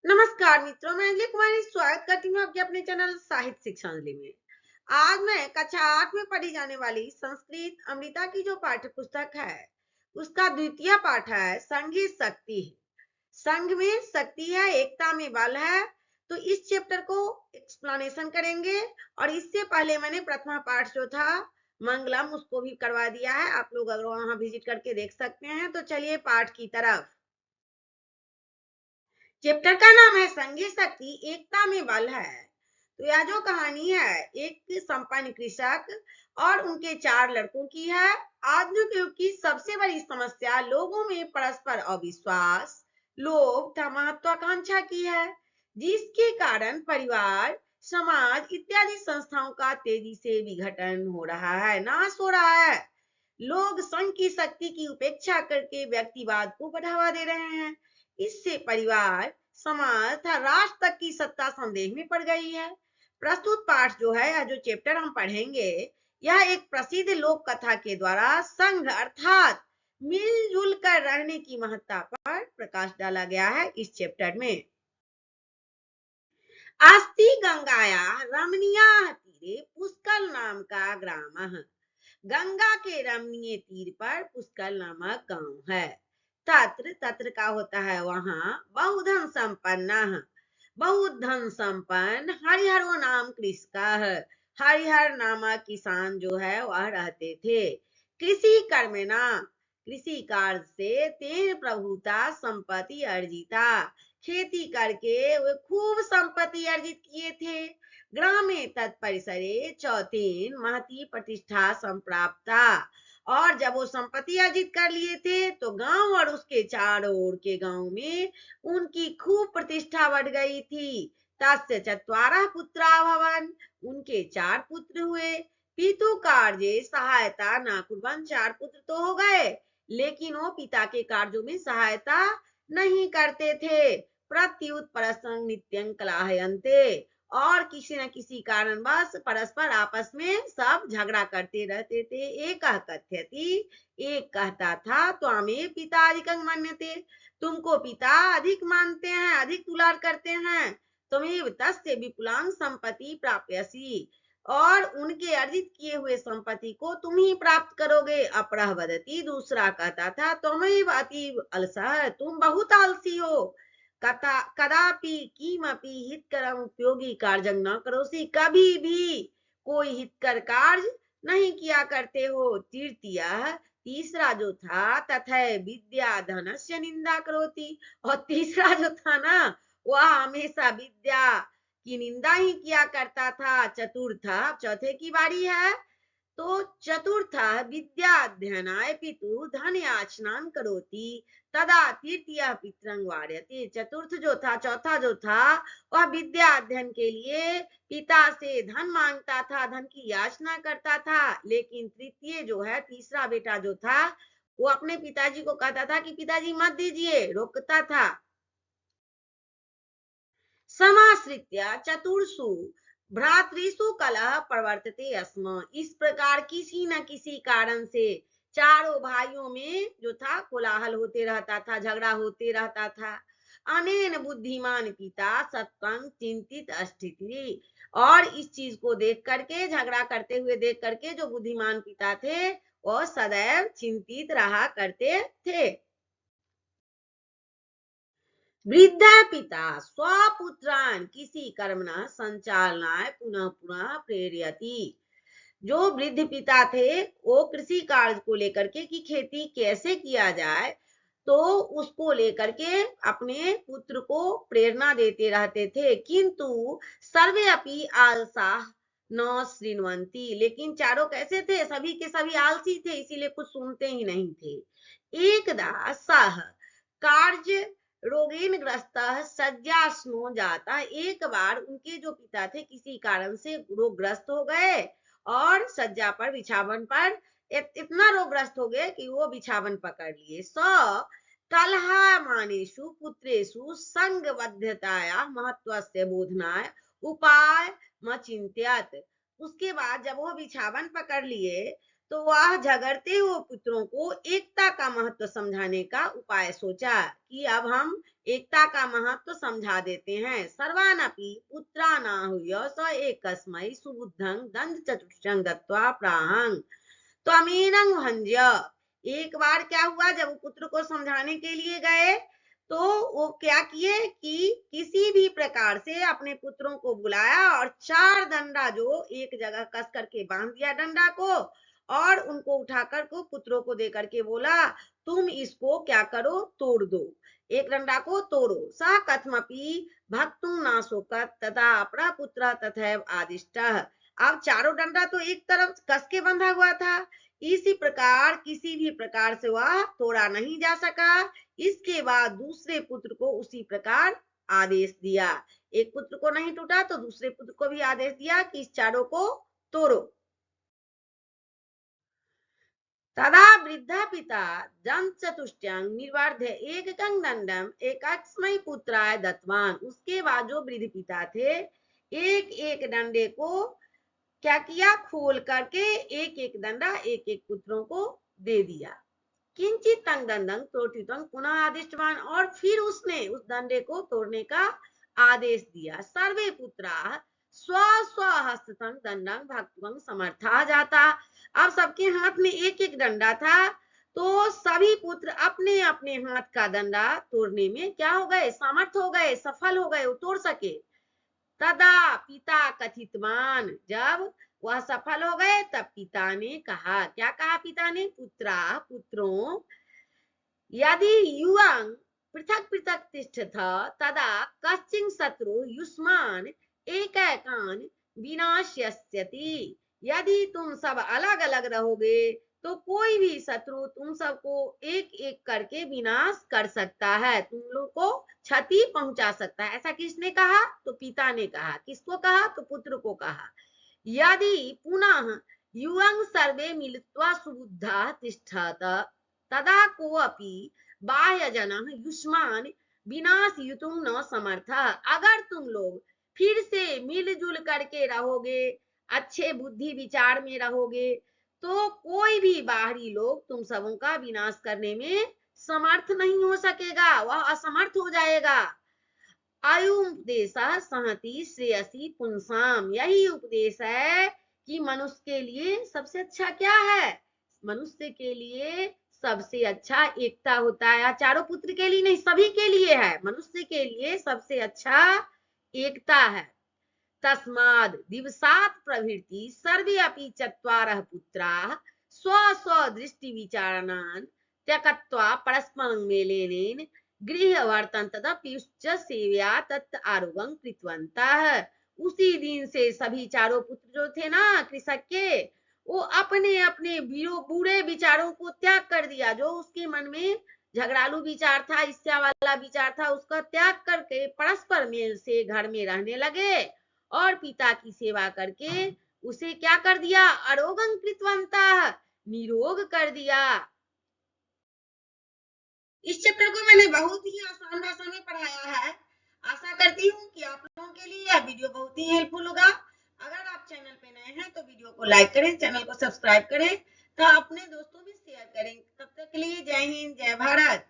नमस्कार मित्रों, मैं अंजलि कुमारी स्वागत करती हूँ आपके अपने चैनल साहित्य शिक्षा अंजलि में। आज मैं कक्षा 8 में पढ़ी जाने वाली संस्कृत अमृता की जो पाठ्य पुस्तक है, उसका द्वितीय पाठ है संघी शक्ति। संघ में शक्ति है, एकता में बल है। तो इस चैप्टर को एक्सप्लेनेशन करेंगे। और इससे पहले मैंने प्रथमा पाठ जो था मंगलम, उसको भी करवा दिया है। आप लोग अगर वहां विजिट करके देख सकते हैं। तो चलिए पाठ की तरफ। चैप्टर का नाम है संघी शक्ति, एकता में बल है। तो यह जो कहानी है, एक संपन्न कृषक और उनके 4 लड़कों की है। आधुनिक युग की सबसे बड़ी समस्या लोगों में परस्पर अविश्वास, लोभ तथा महत्वाकांक्षा की है, जिसके कारण परिवार, समाज इत्यादि संस्थाओं का तेजी से विघटन हो रहा है, नाश हो रहा है। लोग संघ की शक्ति की उपेक्षा करके व्यक्तिवाद को बढ़ावा दे रहे हैं। इससे परिवार, समाज तथा राष्ट्र तक की सत्ता संदेह में पड़ गई है। प्रस्तुत पाठ जो है, जो चैप्टर हम पढ़ेंगे, यह एक प्रसिद्ध लोक कथा के द्वारा संघ अर्थात मिलजुल कर रहने की महत्ता पर प्रकाश डाला गया है इस चैप्टर में। अस्ति गंगाया रमणीया तीरे पुष्कर नाम का ग्राम। गंगा के रमणीय तीर पर पुष्कर नामक गांव है। तत्र तत्र का होता है वहां, बहुधन संपन्न, बहुत धन संपन्न हरिहरो नाम कृषक। हरिहर नामक किसान जो है वह रहते थे। कृषि कर्मेणा, कृषि कार्य से तेन प्रभुता संपत्ति अर्जिता, खेती करके वे खूब संपत्ति अर्जित किए थे। ग्रामे तत्परिसरे चौथीन महती प्रतिष्ठा संप्राप्ता। और जब वो संपत्ति अर्जित कर लिए थे तो गांव और उसके चारों ओर के गांव में उनकी खूब प्रतिष्ठा बढ़ गई थी। तस्य चत्वारः पुत्रा भवन, उनके 4 पुत्र हुए। पितु कार्ये सहायता न कुर्वन्, 4 पुत्र तो हो गए, लेकिन वो पिता के कार्यों में सहायता नहीं करते थे। प्रत्युत परस्पर नित्यं कलहयन्ते, और किसी न किसी कारणवश परस्पर आपस में सब झगड़ा करते रहते थे। एक कथ्यति, एक कहता था, त्वामे पिता अधिकं मन्यते, तुमको पिता अधिक मानते हैं, अधिक दुलार करते हैं। तुमेव तस्य विपुलांग संपत्ति प्राप्यसि, और उनके अर्जित किए हुए संपत्ति को तुम ही प्राप्त करोगे। अपरः वदति, दूसरा कहता था, त्वमेव अतीव अलसः, तुम बहुत आलसी हो। कदापि किमपि हितकरम उपयोगी कार्य न करोसि, कभी भी कोई हितकर कार्य नहीं किया करते हो। तृतीय, तीसरा जो था, तथा विद्या धनस्य निंदा करोति, और तीसरा जो था ना, वह हमेशा विद्या की निंदा ही किया करता था। चतुर्थ, चौथे की बारी है। तो चतुर्थ, विद्या अध्ययनाय पितु धन याचनां करोति, तदा तृतीय पितरंग वार्यते। चतुर्थ जो था, चौथा जो था, वह विद्या अध्ययन के लिए पिता से धन मांगता था, धन की याचना करता था। लेकिन तृतीय जो है, तीसरा बेटा जो था, वो अपने पिताजी को कहता था कि पिताजी मत दीजिए, रोकता था। समाश्रित्य चतुर्षु भ्रातृषु कलह प्रवर्तते स्म, इस प्रकार किसी न किसी कारण से चारों भाइयों में जो था कोलाहल होते रहता था, झगड़ा होते रहता था। अनेन बुद्धिमान पिता सत्वं चिंतित स्थिति, और इस चीज को देख करके, झगड़ा करते हुए देख करके जो बुद्धिमान पिता थे, वो सदैव चिंतित रहा करते थे। वृद्ध पिता स्वपुत्रान किसी कर्मणः संचालनाय पुनः पुनः प्रेरयति, जो वृद्ध पिता थे वो कृषि कार्य को लेकर के कि खेती कैसे किया जाए, तो उसको लेकर के अपने पुत्र को प्रेरणा देते रहते थे। किंतु सर्वे अपि आलसा न श्रृण्वन्ति, लेकिन चारों कैसे थे, सभी के सभी आलसी थे, इसीलिए कुछ सुनते ही नहीं थे। एकदा सह कार्य रोगेन ग्रस्त सज्जास्नो जाता, एक बार उनके जो पिता थे किसी कारण से रोगग्रस्त हो गए और सज्जा पर, बिछावन पर इतना रोगग्रस्त हो गए कि वो बिछावन पकड़ लिए। कलहामानेषु पुत्रेषु संगबद्धताया महत्वस्य बोधनाय उपाय मचिंत्यत, उसके बाद जब वो बिछावन पकड़ लिए तो वह झगड़ते हुए पुत्रों को एकता का महत्व समझाने का उपाय सोचा कि अब हम एकता का महत्व समझा देते हैं। सर्वानपि पुत्रानाहुय स एकस्मै सुबुद्धं दंड चतुष्टयं दत्त्वा प्राहं त्वमेनं भंज्य। एक बार क्या हुआ, जब वो पुत्र को समझाने के लिए गए तो वो क्या किए कि किसी भी प्रकार से अपने पुत्रों को बुलाया और 4 डंडा जो एक जगह कस करके बांध दिया डंडा को, और उनको उठाकर को पुत्रों को दे करके बोला तुम इसको क्या करो, तोड़ दो, एक डंडा को तोड़ो। स कथमपि भक्तुं नाशोकत तथा अपरा पुत्र तथैव आदिष्टः। अब चारों डंडा तो एक तरफ कस के बंधा हुआ था, इसी प्रकार किसी भी प्रकार से वह तोड़ा नहीं जा सका। इसके बाद दूसरे पुत्र को उसी प्रकार आदेश दिया, एक पुत्र को नहीं टूटा तो दूसरे पुत्र को भी आदेश दिया कि इस चारों को तोड़ो। तदा वृद्धा पिता दंत चतुष्टयं निर्वर्ध्य एकं दंडम एकस्मै पुत्राय दत्तवान। उसके बाद जो वृद्ध पिता थे एक एक डंडे को क्या किया, खोल करके एक एक डंडा एक एक पुत्रों को दे दिया। किंचित तंग दंडं तोड़ितं पुनः आदिष्टवान। और फिर उसने उस डंडे को तोड़ने का आदेश दिया। सर्वे पुत्रा स्व स्व हस्तं दंडं भक्तुं समर्था जाता। अब सबके हाथ में एक एक डंडा था, तो सभी पुत्र अपने अपने हाथ का डंडा तोड़ने में क्या हो गए, समर्थ हो गए, सफल हो गए, वो तोड़ सके। तदा पिता कथितवान, जब वह सफल हो गए तब पिता ने कहा, क्या कहा पिता ने, पुत्रा पुत्रों यदि युवां पृथक पृथक तिष्ठथ तदा कश्चिन् शत्रु युष्मान् एकैकान् विनाश्यस्यति। यदि तुम सब अलग अलग रहोगे तो कोई भी शत्रु तुम सबको एक एक करके विनाश कर सकता है, तुम लोग को क्षति पहुंचा सकता है। ऐसा किसने कहा, तो पिता ने कहा। किसको कहा, तो पुत्र को कहा। यदि पुनः युवं सर्वे मिलित्वा सुबुद्धा तिष्ठत तदा कोऽपि बाह्यजनः युष्मान् विनाशयितुं न समर्थः। अगर तुम लोग फिर से मिलजुल करके रहोगे, अच्छे बुद्धि विचार में रहोगे, तो कोई भी बाहरी लोग तुम सबों का विनाश करने में समर्थ नहीं हो सकेगा, वह असमर्थ हो जाएगा। आयुपदेशः सहति श्रेयसी पुंसाम। यही उपदेश है कि मनुष्य के लिए सबसे अच्छा क्या है, मनुष्य के लिए सबसे अच्छा एकता होता है। चारों पुत्र के लिए नहीं, सभी के लिए है, मनुष्य के लिए सबसे अच्छा एकता है। तस्माद् दिवसात् प्रभृति सर्वे अपि चत्वारः पुत्राः स्व स्व दृष्टि विचारणान् त्यक्त्वा परस्परं मेलनेन गृह वर्तन तदप्युश्च सेवया तत् आरोग्यं कृतवन्तः। उसी दिन से सभी चारों पुत्र जो थे ना कृषक के, वो अपने अपने बुरे विचारों को त्याग कर दिया। जो उसके मन में झगड़ालू विचार था, ईर्ष्या वाला विचार था, उसका त्याग करके परस्पर मेल से घर में रहने लगे और पिता की सेवा करके उसे क्या कर दिया, आरोग्यं कृतवन्तः, निरोग कर दिया। इस चैप्टर को मैंने बहुत ही आसान भाषा में पढ़ाया है। आशा करती हूँ कि आप लोगों के लिए यह वीडियो बहुत ही हेल्पफुल होगा। अगर आप चैनल पे नए हैं तो वीडियो को लाइक करें, चैनल को सब्सक्राइब करें, तो अपने दोस्तों में शेयर करें। तब तक के लिए जय हिंद, जय भारत।